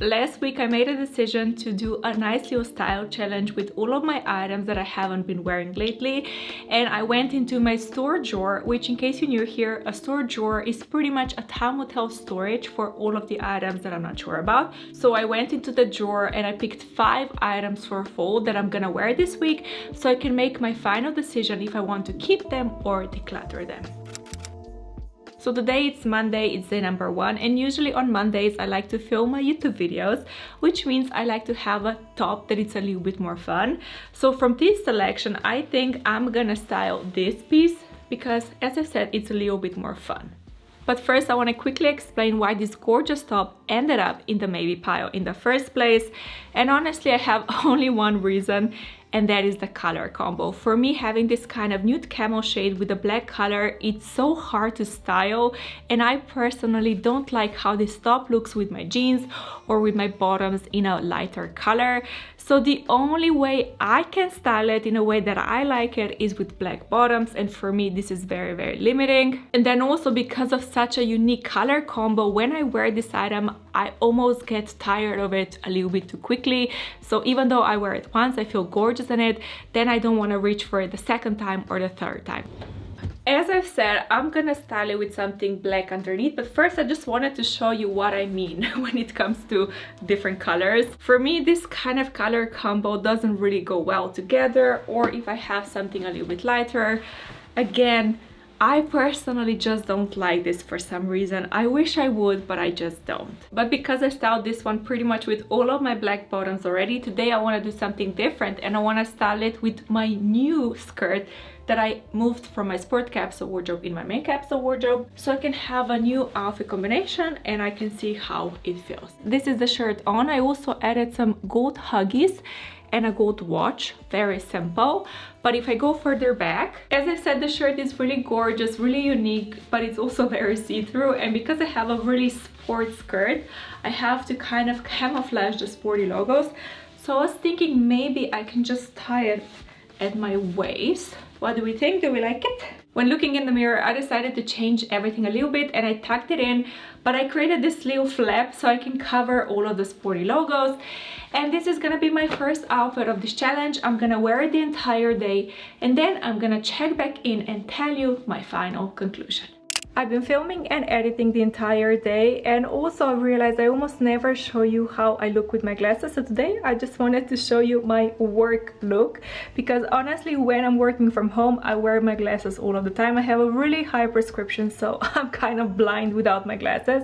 Last week I made a decision to do a nice little style challenge with all of my items that I haven't been wearing lately, and I went into my store drawer, which, in case you're new here, a store drawer is pretty much a time hotel storage for all of the items that I'm not sure about. So I went into the drawer and I picked 5 items for fall that I'm gonna wear this week, so I can make my final decision if I want to keep them or declutter them. So today it's Monday, it's day number 1, and usually on Mondays I like to film my YouTube videos, which means I like to have a top that it's a little bit more fun. So from this selection, I think I'm gonna style this piece because, as I said, it's a little bit more fun. But first I want to quickly explain why this gorgeous top ended up in the maybe pile in the first place. And honestly, I have only one reason, and that is the color combo. For me, having this kind of nude camel shade with a black color, it's so hard to style, and I personally don't like how this top looks with my jeans or with my bottoms in a lighter color. So the only way I can style it in a way that I like it is with black bottoms, and for me this is very, very limiting. And then also, because of such a unique color combo, when I wear this item I almost get tired of it a little bit too quickly. So even though I wear it once, I feel gorgeous in it, then I don't want to reach for it the second time or the third time. As I've said, I'm gonna style it with something black underneath, but first I just wanted to show you what I mean when it comes to different colors. For me, this kind of color combo doesn't really go well together, or if I have something a little bit lighter. Again, I personally just don't like this for some reason. I wish I would, but I just don't. But because I styled this one pretty much with all of my black bottoms already, today I want to do something different, and I want to style it with my new skirt that I moved from my sport capsule wardrobe in my main capsule wardrobe, so I can have a new outfit combination and I can see how it feels. This is the shirt on. I also added some gold huggies and a gold watch, very simple. But if I go further back, as I said, the shirt is really gorgeous, really unique, but it's also very see-through, and because I have a really sport skirt, I have to kind of camouflage the sporty logos. So I was thinking maybe I can just tie it at my waist. What do we think? Do we like it? When looking in the mirror, I decided to change everything a little bit and I tucked it in, but I created this little flap so I can cover all of the sporty logos. And this is gonna be my first outfit of this challenge. I'm gonna wear it the entire day, and then I'm gonna check back in and tell you my final conclusion. I've been filming and editing the entire day, and also I realized I almost never show you how I look with my glasses. So today I just wanted to show you my work look, because honestly when I'm working from home I wear my glasses all of the time. I have a really high prescription, so I'm kind of blind without my glasses.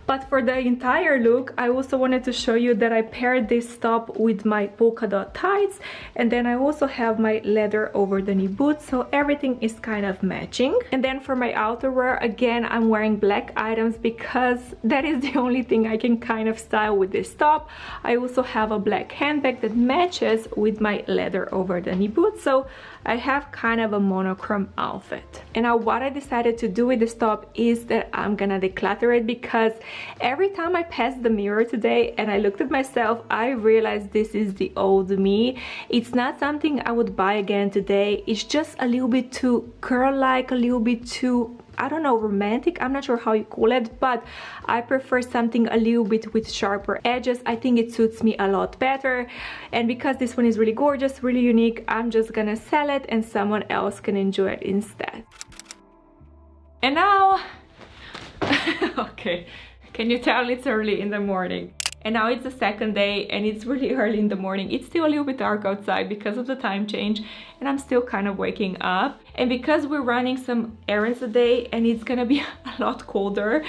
But for the entire look, I also wanted to show you that I paired this top with my polka dot tights, and then I also have my leather over the knee boots, so everything is kind of matching. And then for my outerwear, again, I'm wearing black items because that is the only thing I can kind of style with this top. I also have a black handbag that matches with my leather over the knee boots, so I have kind of a monochrome outfit. And now what I decided to do with this top is that I'm gonna declutter it, because every time I passed the mirror today and I looked at myself, I realized this is the old me. It's not something I would buy again today. It's just a little bit too girl-like, a little bit too, I don't know, romantic. I'm not sure how you call it, but I prefer something a little bit with sharper edges. I think it suits me a lot better. And because this one is really gorgeous, really unique, I'm just gonna sell it and someone else can enjoy it instead. And now, okay, can you tell it's early in the morning? And now it's the second day and it's really early in the morning. It's still a little bit dark outside because of the time change, and I'm still kind of waking up. And because we're running some errands today and it's gonna be a lot colder,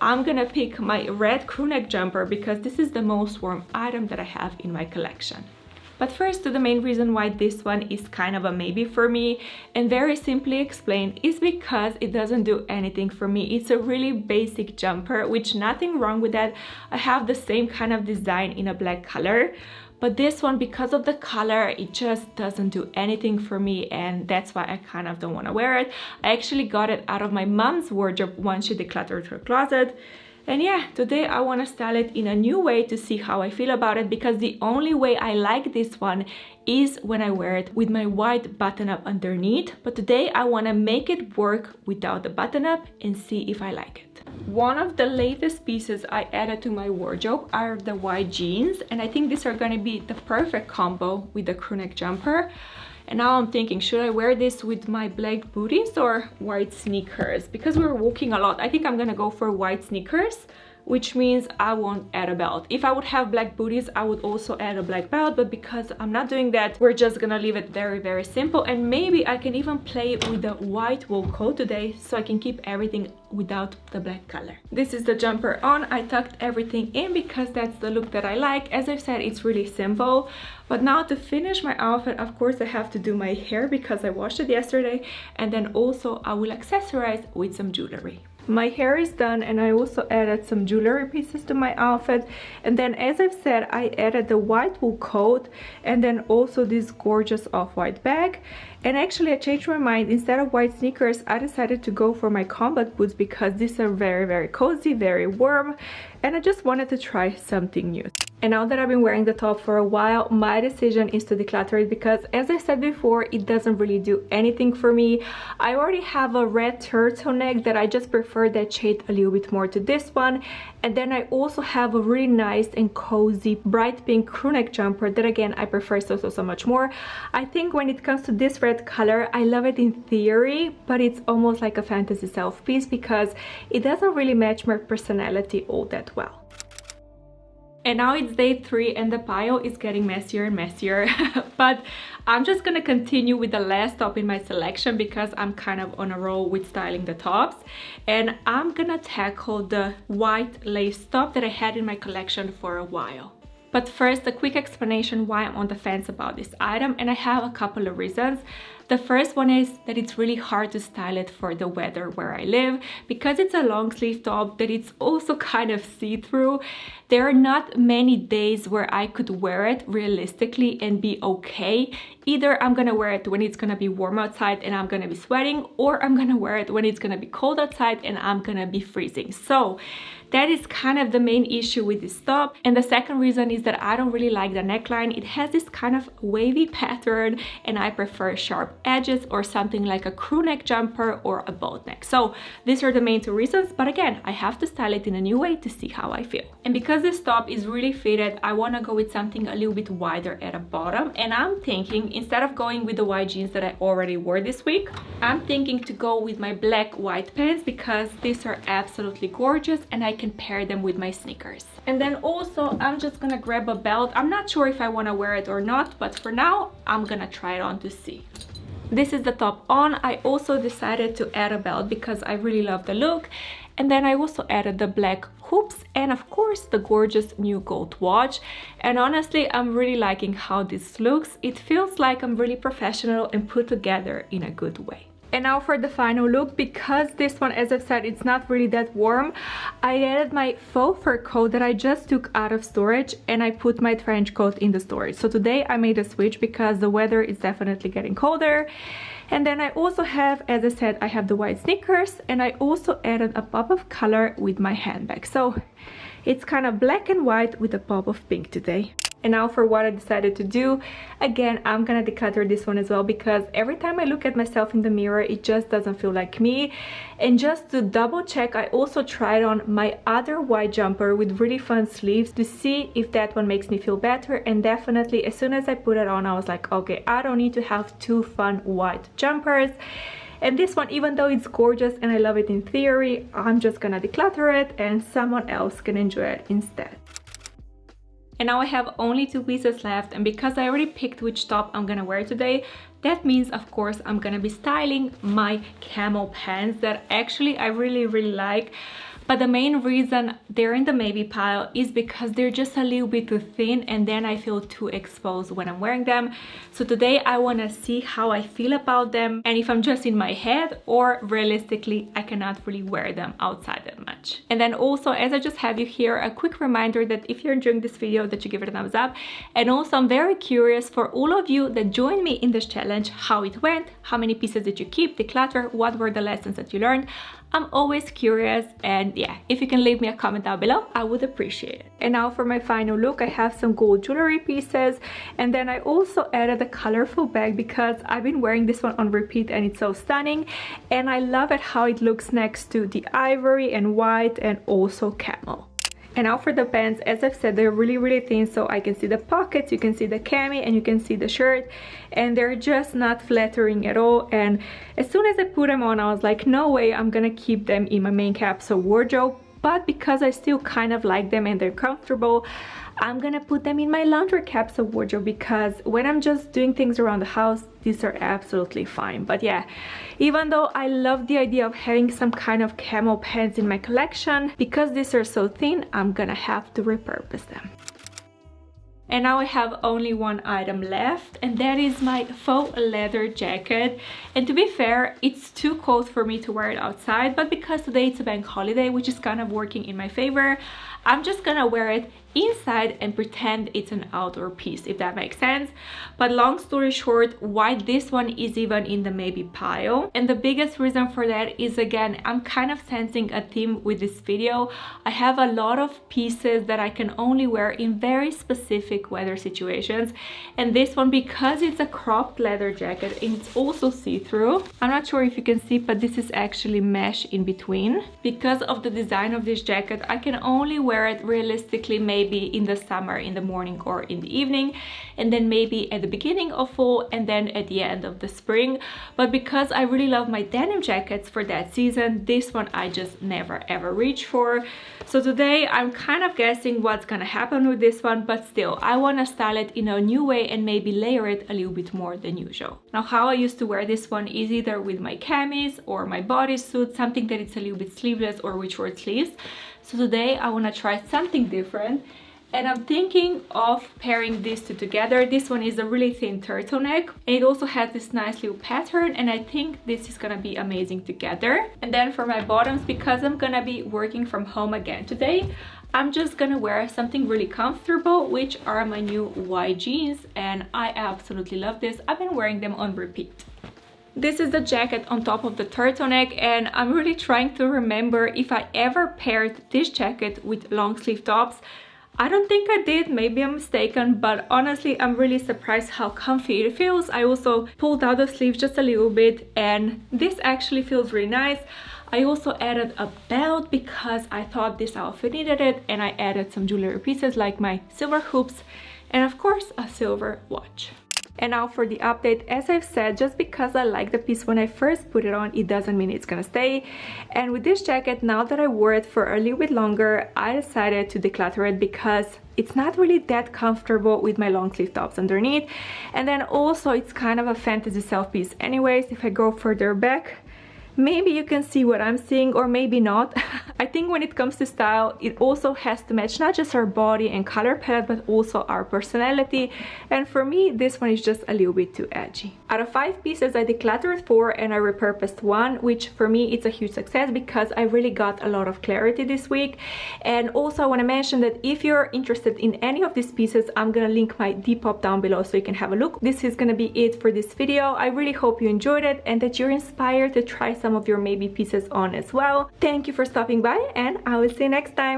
I'm gonna pick my red crewneck jumper because this is the most warm item that I have in my collection. But first, to the main reason why this one is kind of a maybe for me, and very simply explained, is because it doesn't do anything for me. It's a really basic jumper, which nothing wrong with that. I have the same kind of design in a black color, but this one, because of the color, it just doesn't do anything for me, and that's why I kind of don't want to wear it. I actually got it out of my mom's wardrobe once she decluttered her closet. And yeah, today I want to style it in a new way to see how I feel about it, because the only way I like this one is when I wear it with my white button-up underneath. But today I want to make it work without the button-up and see if I like it. One of the latest pieces I added to my wardrobe are the white jeans, and I think these are going to be the perfect combo with the crew neck jumper. And now I'm thinking, should I wear this with my black booties or white sneakers? Because we're walking a lot, I think I'm gonna go for white sneakers, which means I won't add a belt. If I would have black booties, I would also add a black belt, but because I'm not doing that, we're just gonna leave it very, very simple. And maybe I can even play with the white wool coat today, so I can keep everything without the black color. This is the jumper on. I tucked everything in because that's the look that I like. As I've said, it's really simple. But now to finish my outfit, of course, I have to do my hair because I washed it yesterday, and then also I will accessorize with some jewelry. My hair is done, and I also added some jewelry pieces to my outfit. And then, as I've said, I added the white wool coat and then also this gorgeous off-white bag. And actually I changed my mind. Instead of white sneakers, I decided to go for my combat boots because these are very, very cozy, very warm, and I just wanted to try something new. And now that I've been wearing the top for a while, my decision is to declutter it because, as I said before, it doesn't really do anything for me. I already have a red turtleneck that I just prefer that shade a little bit more to this one. And then I also have a really nice and cozy bright pink crew neck jumper that, again, I prefer so much more. I think when it comes to this red color, I love it in theory, but it's almost like a fantasy self piece because it doesn't really match my personality all that well. And now it's day 3 and the pile is getting messier and messier. But I'm just gonna continue with the last top in my selection because I'm kind of on a roll with styling the tops. And I'm gonna tackle the white lace top that I had in my collection for a while. But first, a quick explanation why I'm on the fence about this item, and I have a couple of reasons. The first one is that it's really hard to style it for the weather where I live. Because it's a long sleeve top that it's also kind of see-through, there are not many days where I could wear it realistically and be okay. Either I'm gonna wear it when it's gonna be warm outside and I'm gonna be sweating, or I'm gonna wear it when it's gonna be cold outside and I'm gonna be freezing. So that is kind of the main issue with this top. And the second reason is that I don't really like the neckline. It has this kind of wavy pattern and I prefer sharp edges or something like a crew neck jumper or a boat neck. So these are the main 2 reasons, but again, I have to style it in a new way to see how I feel. And because this top is really fitted, I want to go with something a little bit wider at the bottom. And I'm thinking, instead of going with the white jeans that I already wore this week, I'm thinking to go with my black white pants because these are absolutely gorgeous and I can pair them with my sneakers. And then also I'm just gonna grab a belt. I'm not sure if I want to wear it or not, but for now I'm gonna try it on to see. This is the top on. I also decided to add a belt because I really love the look. And then I also added the black hoops and of course the gorgeous new gold watch. And honestly, I'm really liking how this looks. It feels like I'm really professional and put together in a good way. And now for the final look, because this one, as I've said, it's not really that warm, I added my faux fur coat that I just took out of storage and I put my trench coat in the storage. So today I made a switch because the weather is definitely getting colder. And then I also have, as I said, I have the white sneakers and I also added a pop of color with my handbag. So it's kind of black and white with a pop of pink today. And now for what I decided to do. Again, I'm gonna declutter this one as well because every time I look at myself in the mirror, it just doesn't feel like me. And just to double check, I also tried on my other white jumper with really fun sleeves to see if that one makes me feel better. And definitely, as soon as I put it on, I was like, okay, I don't need to have 2 fun white jumpers. And this one, even though it's gorgeous and I love it in theory, I'm just gonna declutter it and someone else can enjoy it instead. And now I have only 2 pieces left, and because I already picked which top I'm gonna wear today, that means of course I'm gonna be styling my camel pants that actually I really like. But the main reason they're in the maybe pile is because they're just a little bit too thin and then I feel too exposed when I'm wearing them. So today I want to see how I feel about them and if I'm just in my head or realistically I cannot really wear them outside that much. And then also, as I just have you here, a quick reminder that if you're enjoying this video, that you give it a thumbs up. And also I'm very curious for all of you that joined me in this challenge, how it went, how many pieces did you keep, declutter, what were the lessons that you learned. I'm always curious, and yeah, if you can leave me a comment down below, I would appreciate it. And now for my final look, I have some gold jewelry pieces, and then I also added a colorful bag because I've been wearing this one on repeat and it's so stunning, and I love it how it looks next to the ivory and white and also camel. And now for the pants, as I've said, they're really thin, so I can see the pockets, you can see the cami, and you can see the shirt, and they're just not flattering at all. And as soon as I put them on, I was like, no way, I'm gonna keep them in my main capsule wardrobe. But because I still kind of like them and they're comfortable, I'm gonna put them in my laundry capsule wardrobe, because when I'm just doing things around the house, these are absolutely fine. But yeah, even though I love the idea of having some kind of camel pants in my collection, because these are so thin, I'm gonna have to repurpose them. And now I have only one item left, and that is my faux leather jacket. And to be fair, it's too cold for me to wear it outside, but because today it's a bank holiday, which is kind of working in my favor, I'm just gonna wear it inside and pretend it's an outdoor piece, if that makes sense. But long story short, why this one is even in the maybe pile, and the biggest reason for that is, again, I'm kind of sensing a theme with this video. I have a lot of pieces that I can only wear in very specific weather situations, and this one, because it's a cropped leather jacket and it's also see-through, I'm not sure if you can see, but this is actually mesh in between. Because of the design of this jacket, I can only wear it realistically maybe in the summer, in the morning or in the evening, and then maybe at the beginning of fall and then at the end of the spring. But because I really love my denim jackets for that season, this one I just never ever reach for. So today I'm kind of guessing what's gonna happen with this one, but still I want to style it in a new way and maybe layer it a little bit more than usual. Now, how I used to wear this one is either with my camis or my bodysuit, something that it's a little bit sleeveless or with short sleeves. So today I want to try something different, and I'm thinking of pairing these two together. This one is a really thin turtleneck, and it also has this nice little pattern, and I think this is gonna be amazing together. And then for my bottoms, because I'm gonna be working from home again today, I'm just gonna wear something really comfortable, which are my new white jeans, and I absolutely love this. I've been wearing them on repeat. This is the jacket on top of the turtleneck, and I'm really trying to remember if I ever paired this jacket with long sleeve tops. I don't think I did, maybe I'm mistaken, but honestly I'm really surprised how comfy it feels. I also pulled out the sleeves just a little bit, and this actually feels really nice. I also added a belt because I thought this outfit needed it, and I added some jewelry pieces like my silver hoops and of course a silver watch. And now for the update, as I've said, just because I like the piece when I first put it on, it doesn't mean it's gonna stay. And with this jacket, now that I wore it for a little bit longer, I decided to declutter it because it's not really that comfortable with my long sleeve tops underneath. And then also it's kind of a fantasy self piece anyways. If I go further back, maybe you can see what I'm seeing, or maybe not. I think when it comes to style, it also has to match not just our body and color palette, but also our personality. And for me, this one is just a little bit too edgy. Out of 5 pieces, I decluttered 4 and I repurposed 1, which for me it's a huge success because I really got a lot of clarity this week. And also I want to mention that if you're interested in any of these pieces, I'm gonna link my Depop down below so you can have a look. This is gonna be it for this video. I really hope you enjoyed it and that you're inspired to try some of your maybe pieces on as well. Thank you for stopping by, and I will see you next time.